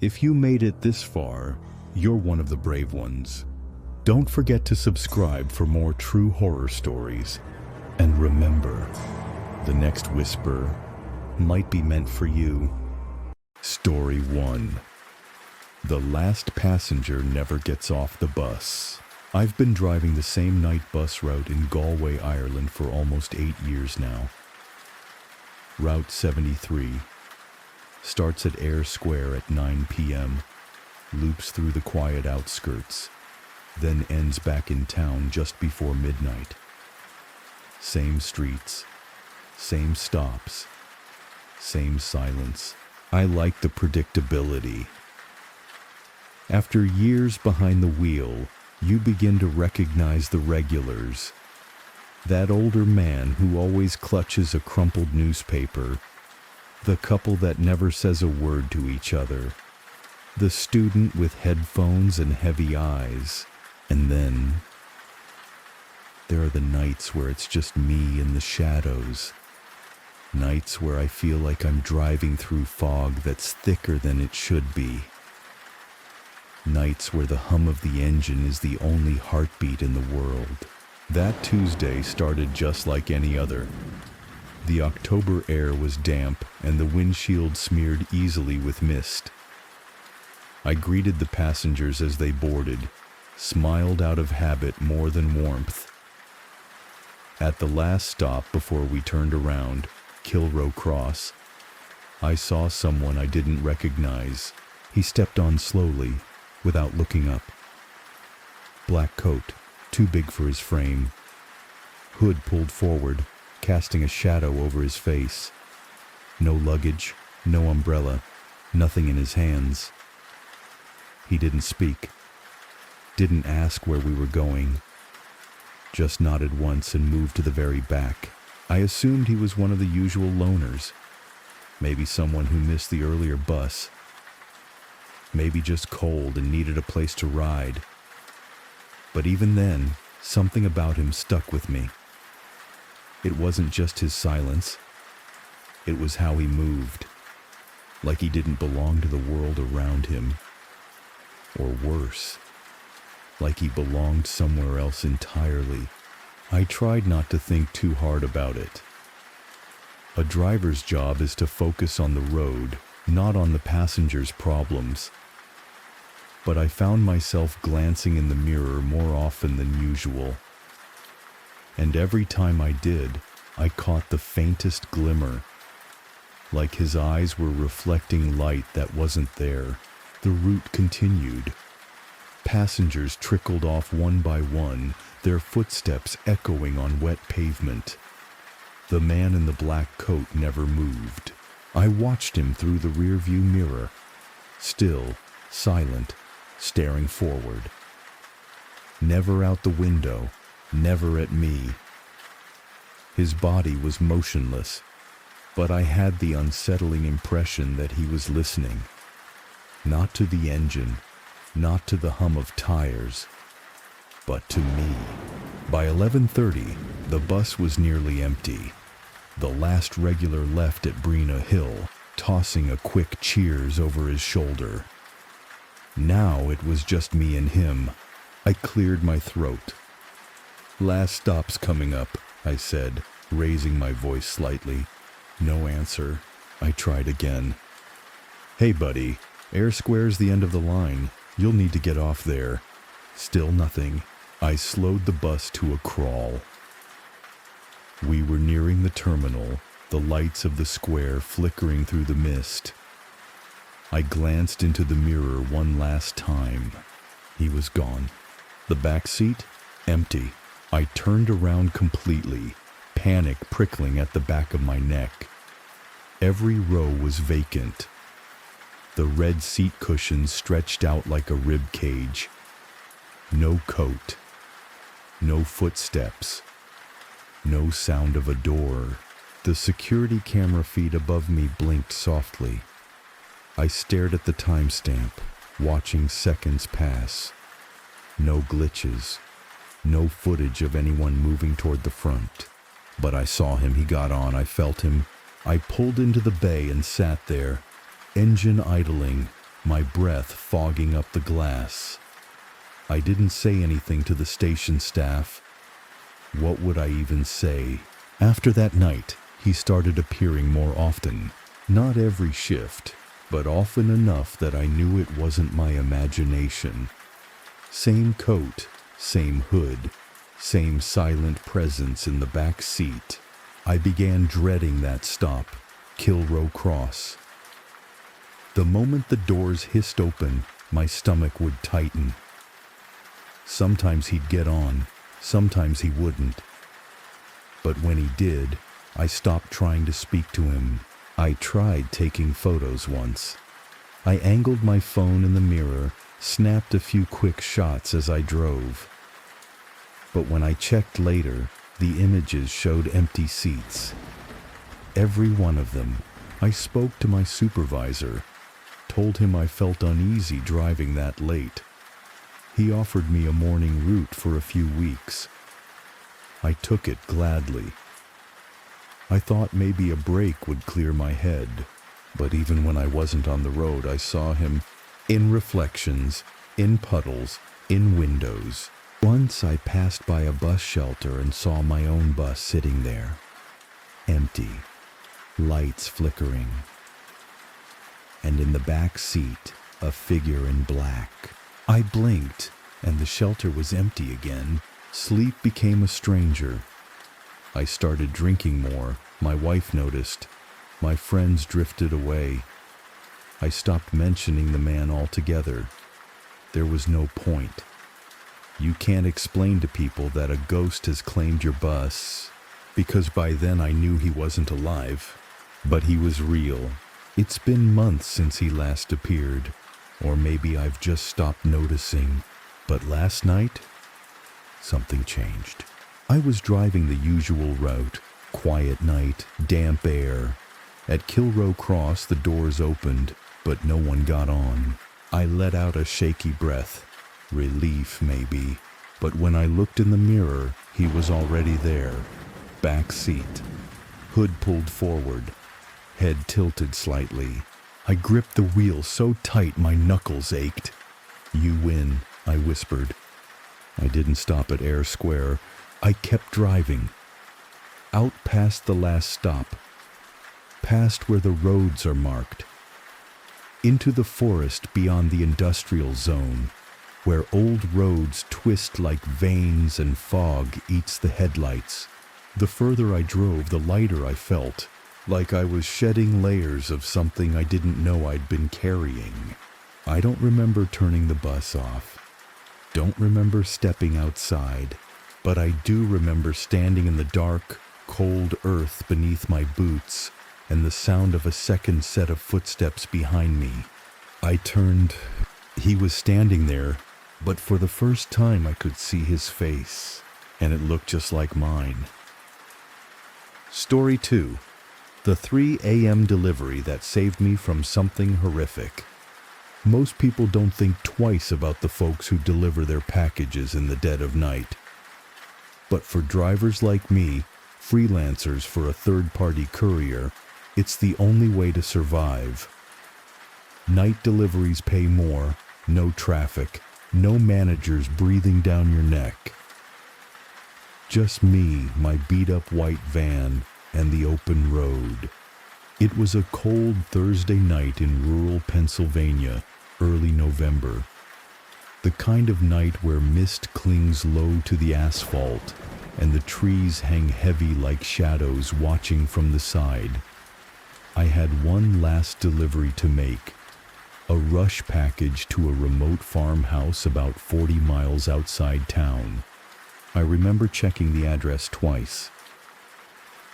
If you made it this far, you're one of the brave ones. Don't forget to subscribe for more true horror stories. And remember, the next whisper might be meant for you. Story 1. The last passenger never gets off the bus. I've been driving the same night bus route in Galway, Ireland for almost 8 years now. Route 73 starts at Eyre Square at 9 p.m., loops through the quiet outskirts, then ends back in town just before midnight. Same streets, same stops, same silence. I like the predictability. After years behind the wheel, you begin to recognize the regulars. That older man who always clutches a crumpled newspaper, the couple that never says a word to each other, the student with headphones and heavy eyes, and then there are the nights where it's just me in the shadows. Nights where I feel like I'm driving through fog that's thicker than it should be. Nights where the hum of the engine is the only heartbeat in the world. That Tuesday started just like any other. The October air was damp and the windshield smeared easily with mist. I greeted the passengers as they boarded, smiled out of habit more than warmth. At the last stop before we turned around, Kilroe Cross, I saw someone I didn't recognize. He stepped on slowly, without looking up. Black coat, too big for his frame. Hood pulled forward, casting a shadow over his face. No luggage, no umbrella, nothing in his hands. He didn't speak, didn't ask where we were going, just nodded once and moved to the very back. I assumed he was one of the usual loners, maybe someone who missed the earlier bus, maybe just cold and needed a place to ride. But even then, something about him stuck with me. It wasn't just his silence, it was how he moved, like he didn't belong to the world around him. Or worse, like he belonged somewhere else entirely. I tried not to think too hard about it. A driver's job is to focus on the road, not on the passenger's problems. But I found myself glancing in the mirror more often than usual. And every time I did, I caught the faintest glimmer, like his eyes were reflecting light that wasn't there. The route continued. Passengers trickled off one by one, their footsteps echoing on wet pavement. The man in the black coat never moved. I watched him through the rearview mirror, still, silent, staring forward. Never out the window, never at me. His body was motionless, but I had the unsettling impression that he was listening. Not to the engine, not to the hum of tires, but to me. By 11:30, the bus was nearly empty. The last regular left at Breena Hill, tossing a quick cheers over his shoulder. Now it was just me and him. I cleared my throat. "Last stop's coming up," I said, raising my voice slightly. No answer. I tried again. "Hey buddy, Eyre Square's the end of the line. You'll need to get off there." Still nothing. I slowed the bus to a crawl. We were nearing the terminal, the lights of the square flickering through the mist. I glanced into the mirror one last time. He was gone. The back seat? Empty. I turned around completely, panic prickling at the back of my neck. Every row was vacant. The red seat cushions stretched out like a rib cage. No coat. No footsteps. No sound of a door. The security camera feed above me blinked softly. I stared at the timestamp, watching seconds pass. No glitches. No footage of anyone moving toward the front. But I saw him. He got on. I felt him. I pulled into the bay and sat there, engine idling, my breath fogging up the glass. I didn't say anything to the station staff. What would I even say? After that night, he started appearing more often. Not every shift, but often enough that I knew it wasn't my imagination. Same coat, same hood, same silent presence in the back seat. I began dreading that stop, Kilrow Cross. The moment the doors hissed open, my stomach would tighten. Sometimes he'd get on, sometimes he wouldn't. But when he did, I stopped trying to speak to him. I tried taking photos once. I angled my phone in the mirror, snapped a few quick shots as I drove. But when I checked later, the images showed empty seats. Every one of them. I spoke to my supervisor, told him I felt uneasy driving that late. He offered me a morning route for a few weeks. I took it gladly. I thought maybe a break would clear my head, but even when I wasn't on the road, I saw him in reflections, in puddles, in windows. Once I passed by a bus shelter and saw my own bus sitting there, empty, lights flickering, and in the back seat, a figure in black. I blinked, and the shelter was empty again. Sleep became a stranger. I started drinking more. My wife noticed. My friends drifted away. I stopped mentioning the man altogether. There was no point. You can't explain to people that a ghost has claimed your bus, because by then I knew he wasn't alive. But he was real. It's been months since he last appeared, or maybe I've just stopped noticing. But last night, something changed. I was driving the usual route, quiet night, damp air. At Kilrow Cross, the doors opened, but no one got on. I let out a shaky breath. Relief, maybe. But when I looked in the mirror, he was already there. Back seat. Hood pulled forward. Head tilted slightly. I gripped the wheel so tight my knuckles ached. "You win," I whispered. I didn't stop at Air Square. I kept driving. Out past the last stop. Past where the roads are marked. Into the forest beyond the industrial zone, where old roads twist like veins and fog eats the headlights. The further I drove, the lighter I felt, like I was shedding layers of something I didn't know I'd been carrying. I don't remember turning the bus off. Don't remember stepping outside, but I do remember standing in the dark, cold earth beneath my boots and the sound of a second set of footsteps behind me. I turned. He was standing there, but for the first time I could see his face, and it looked just like mine. Story 2. The 3 a.m. delivery that saved me from something horrific. Most people don't think twice about the folks who deliver their packages in the dead of night. But for drivers like me, freelancers for a third-party courier, it's the only way to survive. Night deliveries pay more, no traffic, no managers breathing down your neck. Just me, my beat-up white van, and the open road. It was a cold Thursday night in rural Pennsylvania, early November. The kind of night where mist clings low to the asphalt and the trees hang heavy like shadows watching from the side. I had one last delivery to make, a rush package to a remote farmhouse about 40 miles outside town. I remember checking the address twice.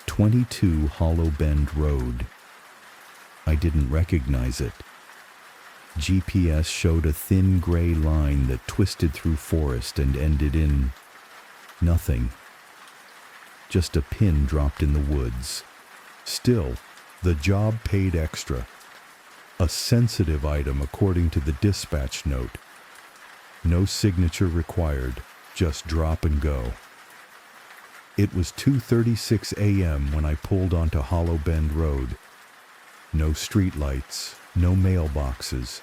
22 Hollow Bend Road. I didn't recognize it. GPS showed a thin gray line that twisted through forest and ended in nothing. Just a pin dropped in the woods. Still, the job paid extra. A sensitive item according to the dispatch note. No signature required, just drop and go. It was 2:36 a.m. when I pulled onto Hollow Bend Road. No streetlights, no mailboxes,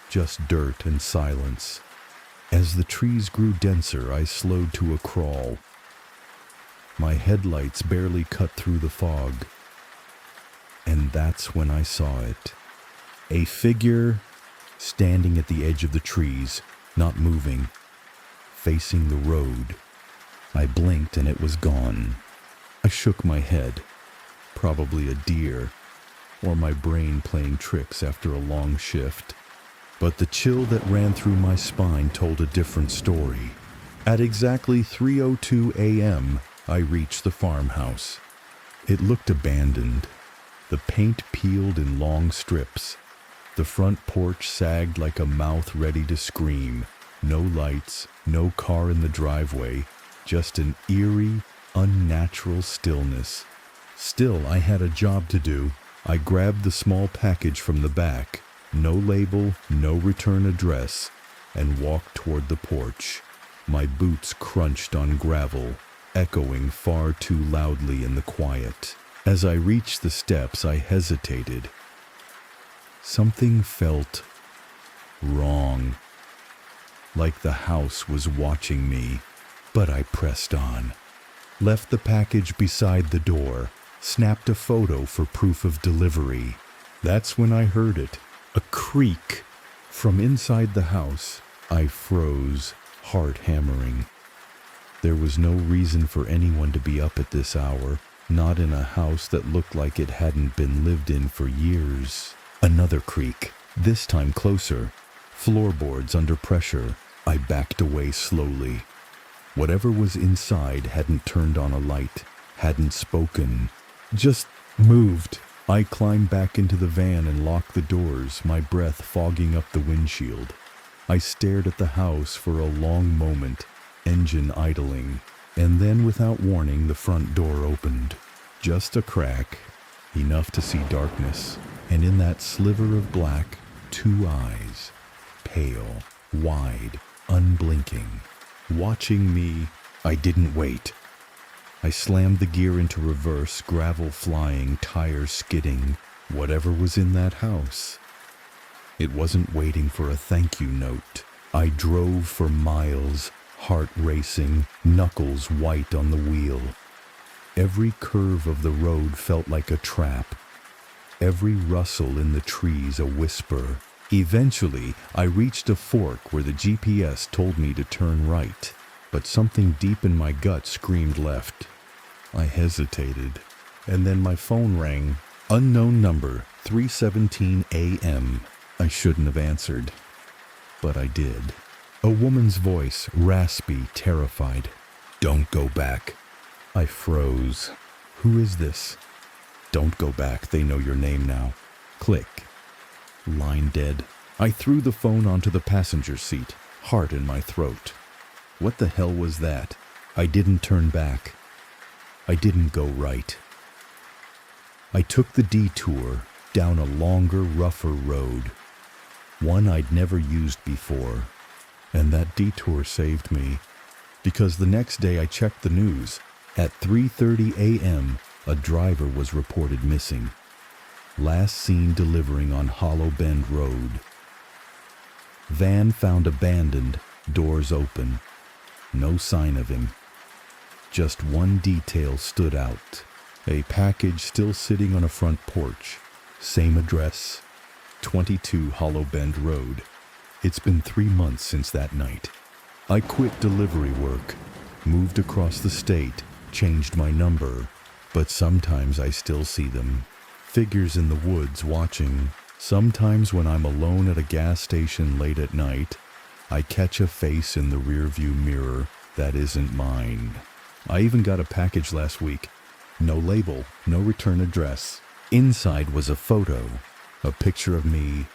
just dirt and silence. As the trees grew denser, I slowed to a crawl. My headlights barely cut through the fog. And that's when I saw it. A figure standing at the edge of the trees, not moving, facing the road. I blinked and it was gone. I shook my head. Probably a deer, or my brain playing tricks after a long shift. But the chill that ran through my spine told a different story. At exactly 3:02 a.m., I reached the farmhouse. It looked abandoned. The paint peeled in long strips. The front porch sagged like a mouth ready to scream. No lights, no car in the driveway, just an eerie, unnatural stillness. Still, I had a job to do. I grabbed the small package from the back, no label, no return address, and walked toward the porch. My boots crunched on gravel, echoing far too loudly in the quiet. As I reached the steps, I hesitated. Something felt wrong, like the house was watching me, but I pressed on. Left the package beside the door, snapped a photo for proof of delivery. That's when I heard it, a creak. From inside the house, I froze, heart hammering. There was no reason for anyone to be up at this hour, not in a house that looked like it hadn't been lived in for years. Another creak, this time closer. Floorboards under pressure. I backed away slowly. Whatever was inside hadn't turned on a light, hadn't spoken, just moved. I climbed back into the van and locked the doors, my breath fogging up the windshield. I stared at the house for a long moment, engine idling, and then without warning the front door opened. Just a crack, enough to see darkness, and in that sliver of black, two eyes, pale, wide, unblinking. Watching me. I didn't wait. I slammed the gear into reverse, gravel flying, tires skidding, whatever was in that house. It wasn't waiting for a thank you note. I drove for miles, heart racing, knuckles white on the wheel. Every curve of the road felt like a trap. Every rustle in the trees a whisper. Eventually, I reached a fork where the GPS told me to turn right, but something deep in my gut screamed left. I hesitated, and then my phone rang. Unknown number, 3:17 a.m. I shouldn't have answered, but I did. A woman's voice, raspy, terrified. "Don't go back." I froze. Who is this? "Don't go back, they know your name now." Click. Line dead. I threw the phone onto the passenger seat, heart in my throat. What the hell was that? I didn't turn back. I didn't go right. I took the detour down a longer, rougher road, one I'd never used before, and that detour saved me, because the next day I checked the news. At 3:30 a.m., a driver was reported missing. Last seen delivering on Hollow Bend Road. Van found abandoned, doors open. No sign of him. Just one detail stood out. A package still sitting on a front porch. Same address, 22 Hollow Bend Road. It's been 3 months since that night. I quit delivery work, moved across the state, changed my number, but sometimes I still see them. Figures in the woods watching. Sometimes when I'm alone at a gas station late at night, I catch a face in the rearview mirror that isn't mine. I even got a package last week. No label, no return address. Inside was a photo, a picture of me,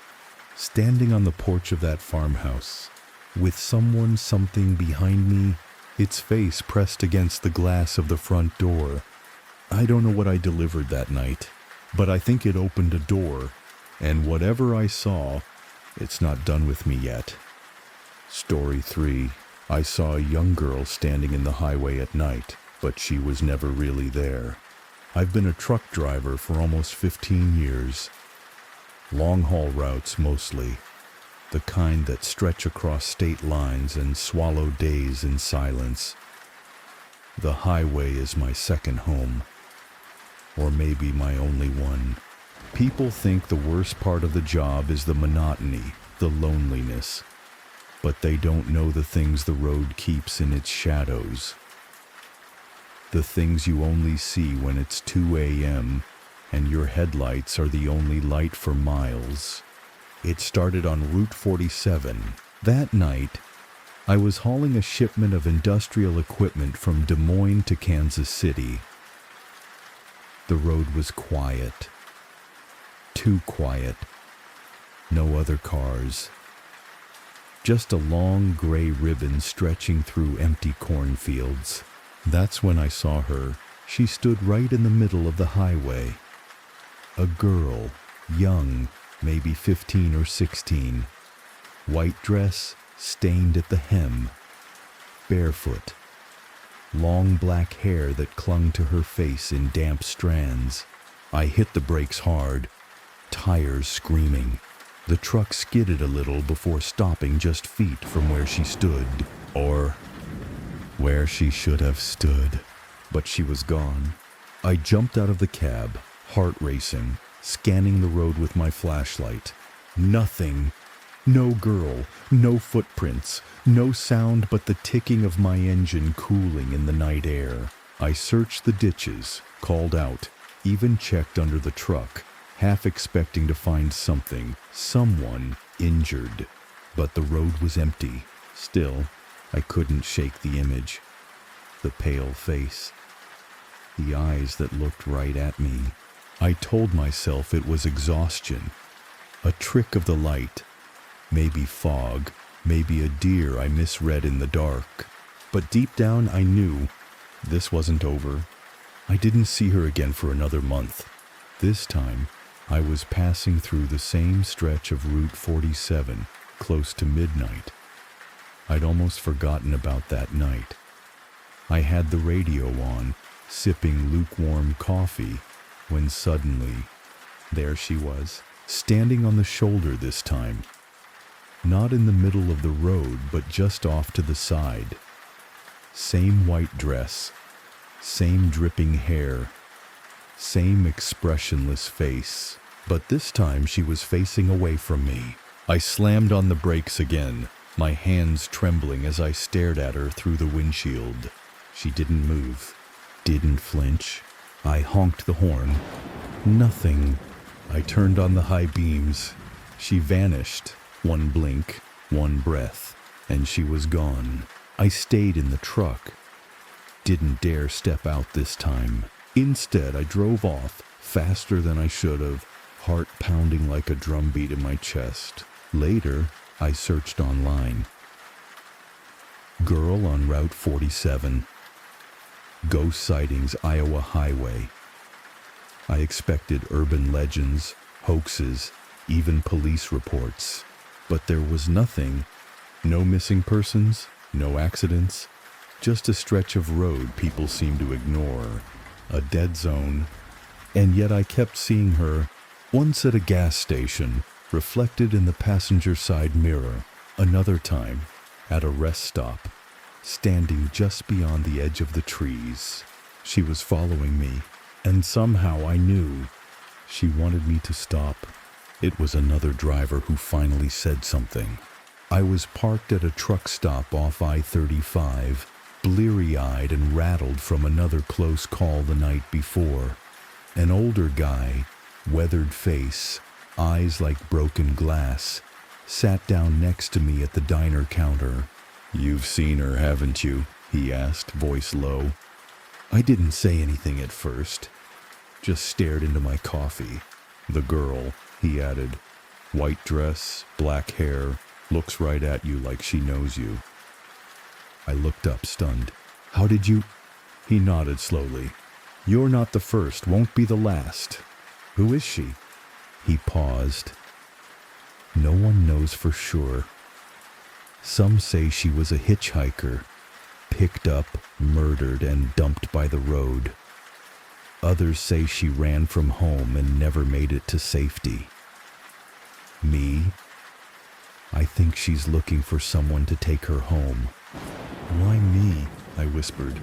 standing on the porch of that farmhouse, with something behind me, its face pressed against the glass of the front door. I don't know what I delivered that night, but I think it opened a door, and whatever I saw, it's not done with me yet. Story 3. I saw a young girl standing in the highway at night, but she was never really there. I've been a truck driver for almost 15 years. Long-haul routes mostly. the kind that stretch across state lines and swallow days in silence. The highway is my second home, or maybe my only one. People think the worst part of the job is the monotony, the loneliness, but they don't know the things the road keeps in its shadows. The things you only see when it's 2 a.m. and your headlights are the only light for miles. It started on Route 47. That night, I was hauling a shipment of industrial equipment from Des Moines to Kansas City. The road was quiet. Too quiet. No other cars. Just a long gray ribbon stretching through empty cornfields. That's when I saw her. She stood right in the middle of the highway. A girl, young, maybe 15 or 16. White dress, stained at the hem. Barefoot. Long black hair that clung to her face in damp strands. I hit the brakes hard, tires screaming. The truck skidded a little before stopping just feet from where she stood, or where she should have stood. But she was gone. I jumped out of the cab, heart racing, scanning the road with my flashlight. Nothing. No girl, no footprints, no sound but the ticking of my engine cooling in the night air. I searched the ditches, called out, even checked under the truck, half expecting to find something, someone injured. But the road was empty. Still, I couldn't shake the image. The pale face. The eyes that looked right at me. I told myself it was exhaustion. A trick of the light. Maybe fog. Maybe a deer I misread in the dark. But deep down I knew this wasn't over. I didn't see her again for another month. This time, I was passing through the same stretch of Route 47, close to midnight. I'd almost forgotten about that night. I had the radio on, sipping lukewarm coffee, when suddenly, there she was, standing on the shoulder this time. Not in the middle of the road, but just off to the side. Same white dress, same dripping hair, same expressionless face. But this time she was facing away from me. I slammed on the brakes again, my hands trembling as I stared at her through the windshield. She didn't move, didn't flinch. I honked the horn. Nothing. I turned on the high beams. She vanished. One blink, one breath, and she was gone. I stayed in the truck. Didn't dare step out this time. Instead, I drove off, faster than I should have, heart pounding like a drumbeat in my chest. Later, I searched online. Girl on Route 47. Ghost sightings, Iowa highway. I expected urban legends, hoaxes, even police reports. But there was nothing. No missing persons, no accidents. Just a stretch of road people seem to ignore. A dead zone. And yet I kept seeing her, once at a gas station, reflected in the passenger side mirror. Another time, at a rest stop, standing just beyond the edge of the trees. She was following me, and somehow I knew she wanted me to stop. It was another driver who finally said something. I was parked at a truck stop off I-35, bleary-eyed and rattled from another close call the night before. An older guy, weathered face, eyes like broken glass, sat down next to me at the diner counter. "You've seen her, haven't you?" he asked, voice low. I didn't say anything at first, just stared into my coffee. "The girl," he added, "white dress, black hair, looks right at you like she knows you." I looked up, stunned. "How did you—" He nodded slowly. "You're not the first, won't be the last. Who is she?" He paused. "No one knows for sure. Some say she was a hitchhiker, picked up, murdered, and dumped by the road. Others say she ran from home and never made it to safety. Me? I think she's looking for someone to take her home." "Why me?" I whispered.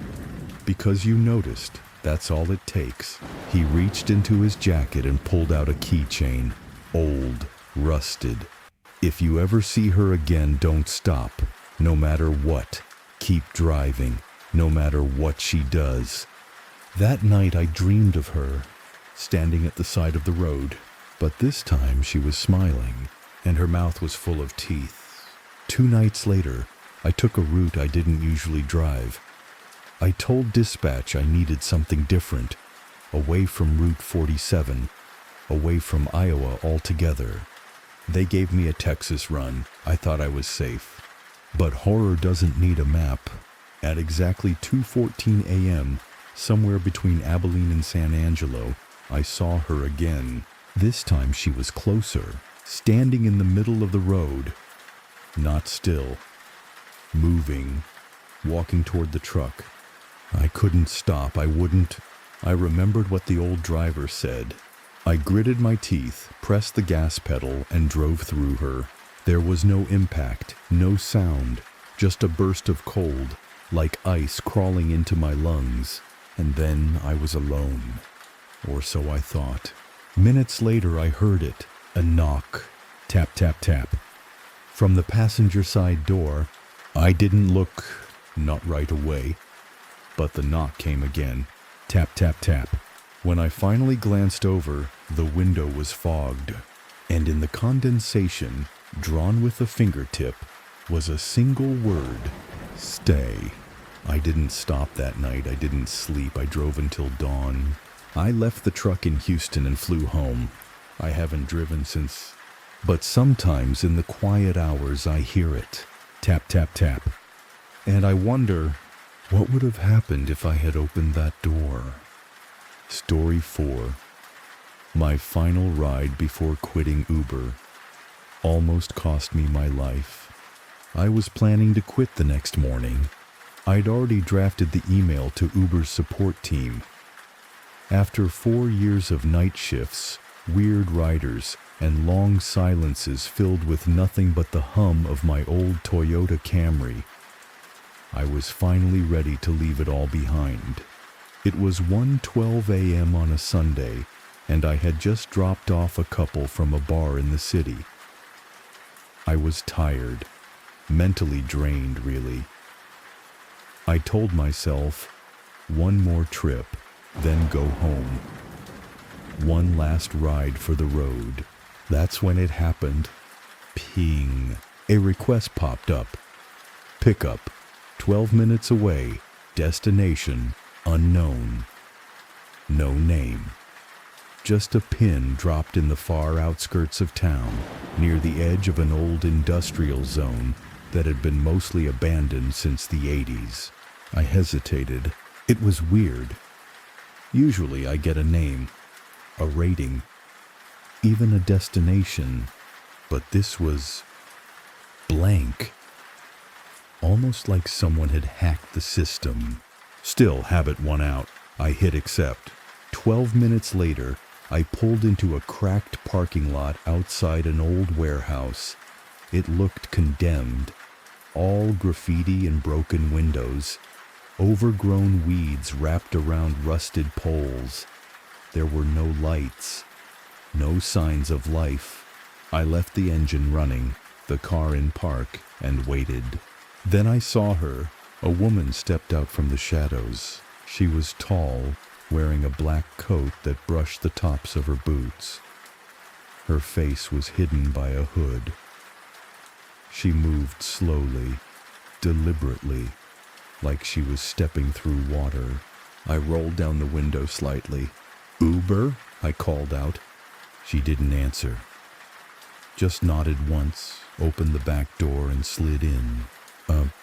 "Because you noticed. That's all it takes." He reached into his jacket and pulled out a keychain. Old, rusted. "If you ever see her again, don't stop. No matter what. Keep driving. No matter what she does." That night I dreamed of her, standing at the side of the road. But this time she was smiling, and her mouth was full of teeth. 2 nights later, I took a route I didn't usually drive. I told dispatch I needed something different, away from Route 47, away from Iowa altogether. They gave me a Texas run. I thought I was safe. But horror doesn't need a map. At exactly 2:14 a.m., somewhere between Abilene and San Angelo, I saw her again. This time she was closer, standing in the middle of the road. Not still. Moving. Walking toward the truck. I couldn't stop. I wouldn't. I remembered what the old driver said. I gritted my teeth, pressed the gas pedal, and drove through her. There was no impact, no sound, just a burst of cold, like ice crawling into my lungs. And then I was alone. Or so I thought. Minutes later I heard it. A knock. Tap, tap, tap. From the passenger side door. I didn't look, not right away. But the knock came again. Tap, tap, tap. When I finally glanced over, the window was fogged. And in the condensation, drawn with a fingertip, was a single word. Stay. I didn't stop that night. I didn't sleep. I drove until dawn. I left the truck in Houston and flew home. I haven't driven since. But sometimes in the quiet hours I hear it. Tap, tap, tap. And I wonder, what would have happened if I had opened that door? Story 4. My final ride before quitting Uber. Almost cost me my life. I was planning to quit the next morning. I'd already drafted the email to Uber's support team. After 4 years of night shifts, weird riders, and long silences filled with nothing but the hum of my old Toyota Camry, I was finally ready to leave it all behind. It was 1:12 a.m. on a Sunday, and I had just dropped off a couple from a bar in the city. I was tired, mentally drained, really. I told myself, one more trip, then go home. One last ride for the road. That's when it happened. Ping. A request popped up. Pickup. 12 minutes away. Destination. Unknown. No name. Just a pin dropped in the far outskirts of town, near the edge of an old industrial zone that had been mostly abandoned since the 80s. I hesitated. It was weird. Usually I get a name, a rating, even a destination, but this was blank. Almost like someone had hacked the system. Still, habit won out. I hit accept. 12 minutes later, I pulled into a cracked parking lot outside an old warehouse. It looked condemned. All graffiti and broken windows. Overgrown weeds wrapped around rusted poles. There were no lights. No signs of life. I left the engine running, the car in park, and waited. Then I saw her. A woman stepped out from the shadows. She was tall, wearing a black coat that brushed the tops of her boots. Her face was hidden by a hood. She moved slowly, deliberately, like she was stepping through water. I rolled down the window slightly. "Uber?" I called out. She didn't answer. Just nodded once, opened the back door, and slid in.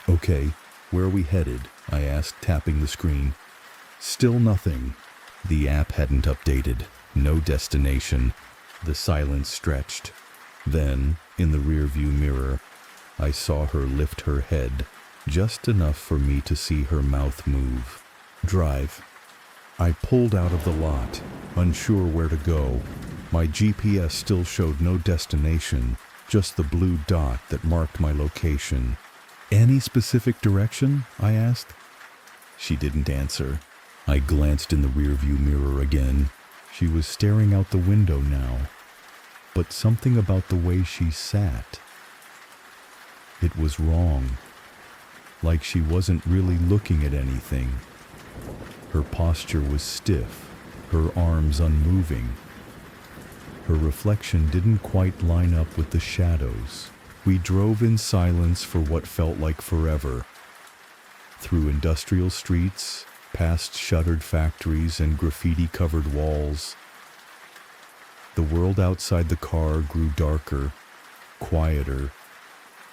Okay, where are we headed?" I asked, tapping the screen. Still nothing. The app hadn't updated. No destination. The silence stretched. Then, in the rearview mirror, I saw her lift her head, just enough for me to see her mouth move. "Drive." I pulled out of the lot, unsure where to go. My GPS still showed no destination, just the blue dot that marked my location. "Any specific direction?" I asked. She didn't answer. I glanced in the rearview mirror again. She was staring out the window now, but something about the way she sat, it was wrong. Like she wasn't really looking at anything. Her posture was stiff, her arms unmoving. Her reflection didn't quite line up with the shadows. We drove in silence for what felt like forever. Through industrial streets, past shuttered factories and graffiti-covered walls. The world outside the car grew darker, quieter,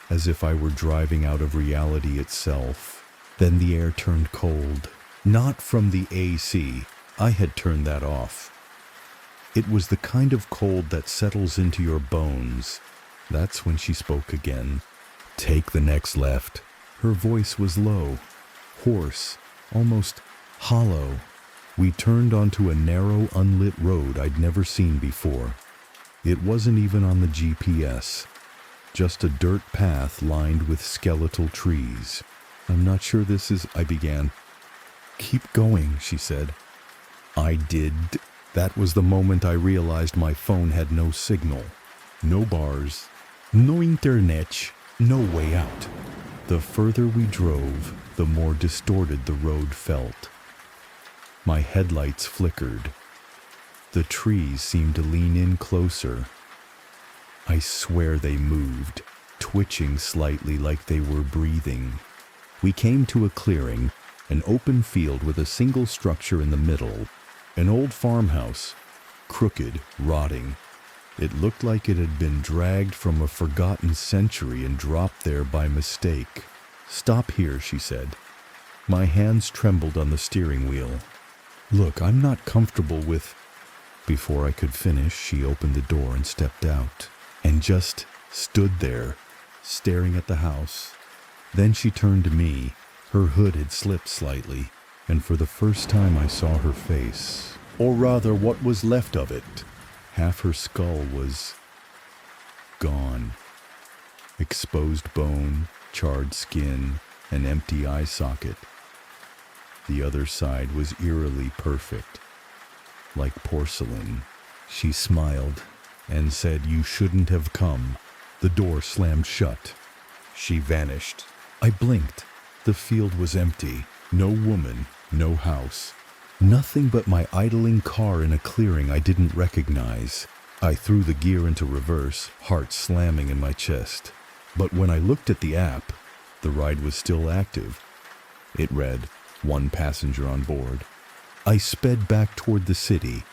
as if I were driving out of reality itself. Then the air turned cold. Not from the AC. I had turned that off. It was the kind of cold that settles into your bones. That's when she spoke again. "Take the next left." Her voice was low, hoarse, almost hollow. We turned onto a narrow, unlit road I'd never seen before. It wasn't even on the GPS. Just a dirt path lined with skeletal trees. "I'm not sure this is," I began. "Keep going," she said. I did. That was the moment I realized my phone had no signal. No bars. No internet. No way out. The further we drove, the more distorted the road felt. My headlights flickered. The trees seemed to lean in closer. I swear they moved, twitching slightly like they were breathing. We came to a clearing, an open field with a single structure in the middle, an old farmhouse, crooked, rotting. It looked like it had been dragged from a forgotten century and dropped there by mistake. "Stop here," she said. My hands trembled on the steering wheel. "Look, I'm not comfortable with—" Before I could finish, she opened the door and stepped out, and just stood there, staring at the house. Then she turned to me. Her hood had slipped slightly, and for the first time I saw her face, or rather what was left of it. Half her skull was gone. Exposed bone, charred skin, an empty eye socket. The other side was eerily perfect, like porcelain. She smiled and said, "You shouldn't have come." The door slammed shut. She vanished. I blinked. The field was empty. No woman, no house. Nothing but my idling car in a clearing I didn't recognize. I threw the gear into reverse, heart slamming in my chest. But when I looked at the app, the ride was still active. It read, "1 passenger on board." I sped back toward the city,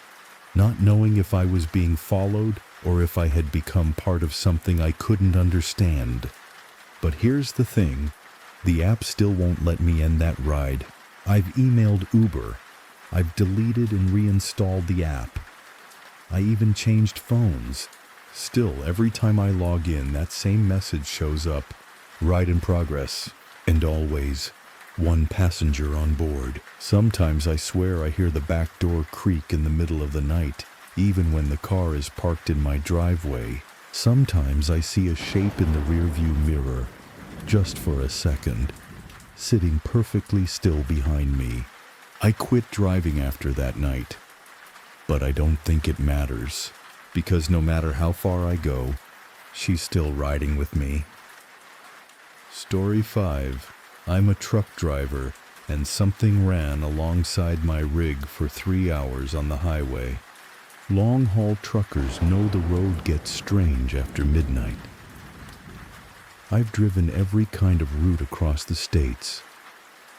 not knowing if I was being followed or if I had become part of something I couldn't understand. But here's the thing. The app still won't let me end that ride. I've emailed Uber. I've deleted and reinstalled the app. I even changed phones. Still, every time I log in, that same message shows up. Ride in progress. And always, 1 passenger on board. Sometimes I swear I hear the back door creak in the middle of the night, even when the car is parked in my driveway. Sometimes I see a shape in the rearview mirror, just for a second, sitting perfectly still behind me. I quit driving after that night, but I don't think it matters, because no matter how far I go, she's still riding with me. Story 5. I'm a truck driver, and something ran alongside my rig for 3 hours on the highway. Long-haul truckers know the road gets strange after midnight. I've driven every kind of route across the states,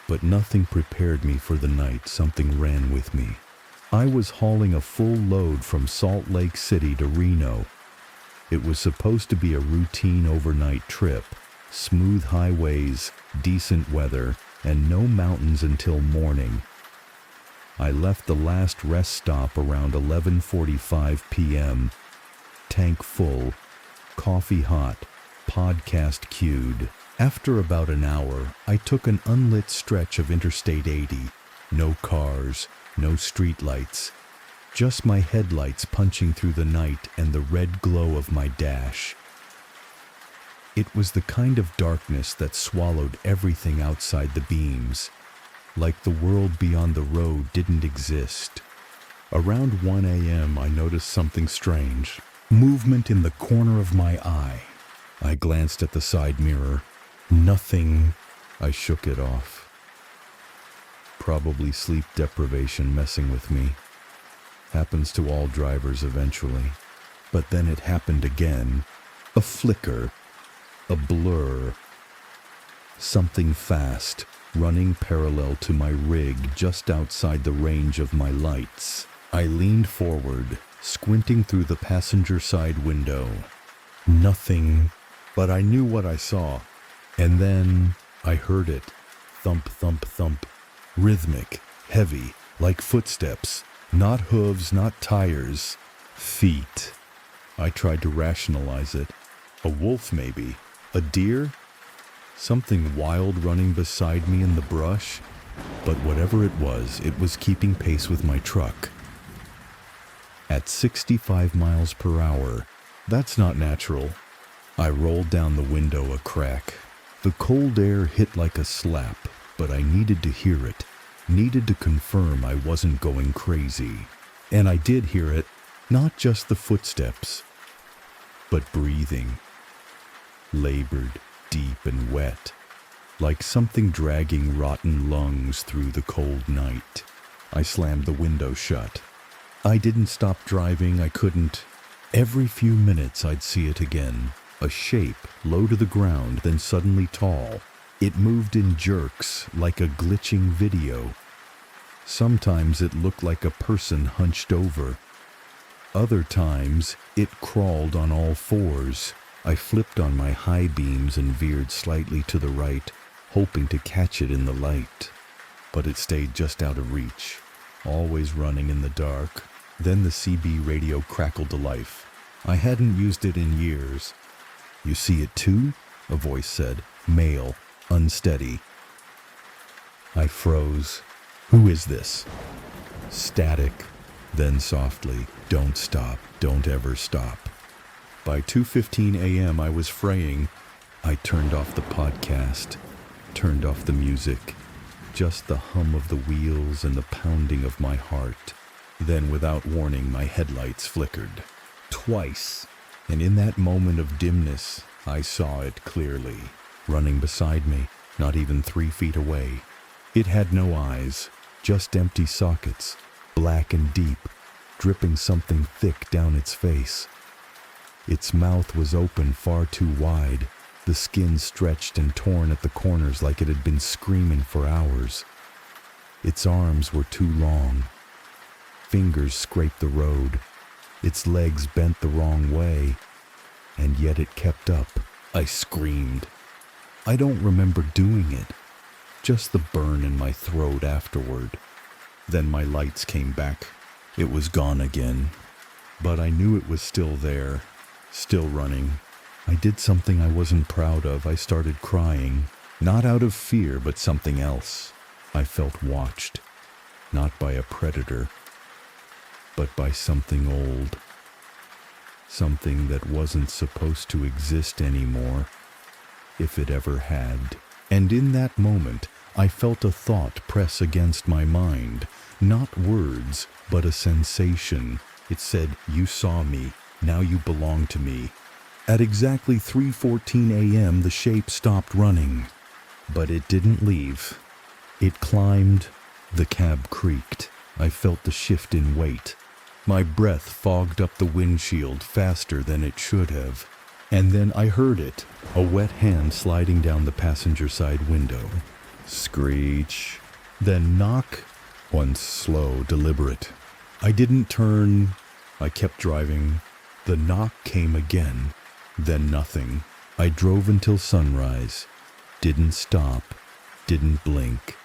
but nothing prepared me for the night something ran with me. I was hauling a full load from Salt Lake City to Reno. It was supposed to be a routine overnight trip, smooth highways, decent weather, and no mountains until morning. I left the last rest stop around 11:45 p.m. Tank full, coffee hot, podcast queued. After about an hour, I took an unlit stretch of Interstate 80. No cars, no streetlights, just my headlights punching through the night and the red glow of my dash. It was the kind of darkness that swallowed everything outside the beams, like the world beyond the road didn't exist. Around 1 a.m., I noticed something strange. Movement in the corner of my eye. I glanced at the side mirror. Nothing. I shook it off. Probably sleep deprivation messing with me. Happens to all drivers eventually. But then it happened again. A flicker. A blur. Something fast, running parallel to my rig just outside the range of my lights. I leaned forward, squinting through the passenger side window. Nothing, but I knew what I saw. And then I heard it. Thump, thump, thump. Rhythmic, heavy, like footsteps. Not hooves, not tires. Feet. I tried to rationalize it. A wolf, maybe. A deer? Something wild running beside me in the brush? But whatever it was keeping pace with my truck. At 65 miles per hour. That's not natural. I rolled down the window a crack. The cold air hit like a slap, but I needed to hear it. Needed to confirm I wasn't going crazy. And I did hear it. Not just the footsteps, but breathing. Labored, deep and wet. Like something dragging rotten lungs through the cold night. I slammed the window shut. I didn't stop driving, I couldn't. Every few minutes I'd see it again. A shape, low to the ground, then suddenly tall. It moved in jerks, like a glitching video. Sometimes it looked like a person hunched over. Other times, it crawled on all fours. I flipped on my high beams and veered slightly to the right, hoping to catch it in the light. But it stayed just out of reach, always running in the dark. Then the CB radio crackled to life. I hadn't used it in years. "You see it too?" a voice said, male, unsteady. I froze. "Who is this?" Static, then softly, "Don't stop, don't ever stop." By 2:15 a.m. I was fraying. I turned off the podcast, turned off the music, just the hum of the wheels and the pounding of my heart. Then, without warning, my headlights flickered. Twice. And in that moment of dimness, I saw it clearly, running beside me, not even 3 feet away. It had no eyes, just empty sockets, black and deep, dripping something thick down its face. Its mouth was open far too wide, the skin stretched and torn at the corners like it had been screaming for hours. Its arms were too long. Fingers scraped the road. Its legs bent the wrong way, and yet it kept up. I screamed. I don't remember doing it, just the burn in my throat afterward. Then my lights came back. It was gone again, but I knew it was still there, still running. I did something I wasn't proud of. I started crying, not out of fear, but something else. I felt watched, not by a predator, but by something old. Something that wasn't supposed to exist anymore, if it ever had. And in that moment, I felt a thought press against my mind. Not words, but a sensation. It said, "You saw me. Now you belong to me." At exactly 3:14 a.m., the shape stopped running. But it didn't leave. It climbed. The cab creaked. I felt the shift in weight. My breath fogged up the windshield faster than it should have. And then I heard it, a wet hand sliding down the passenger side window. Screech. Then knock. Once slow, deliberate. I didn't turn. I kept driving. The knock came again. Then nothing. I drove until sunrise. Didn't stop. Didn't blink.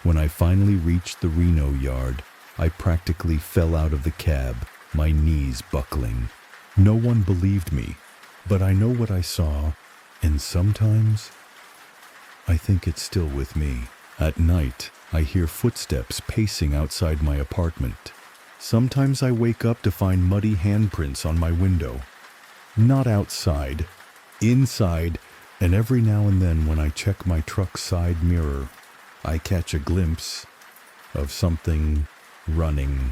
When I finally reached the Reno yard, I practically fell out of the cab, my knees buckling. No one believed me, but I know what I saw, and sometimes I think it's still with me. At night, I hear footsteps pacing outside my apartment. Sometimes I wake up to find muddy handprints on my window. Not outside. Inside, And every now and then when I check my truck's side mirror, I catch a glimpse of something running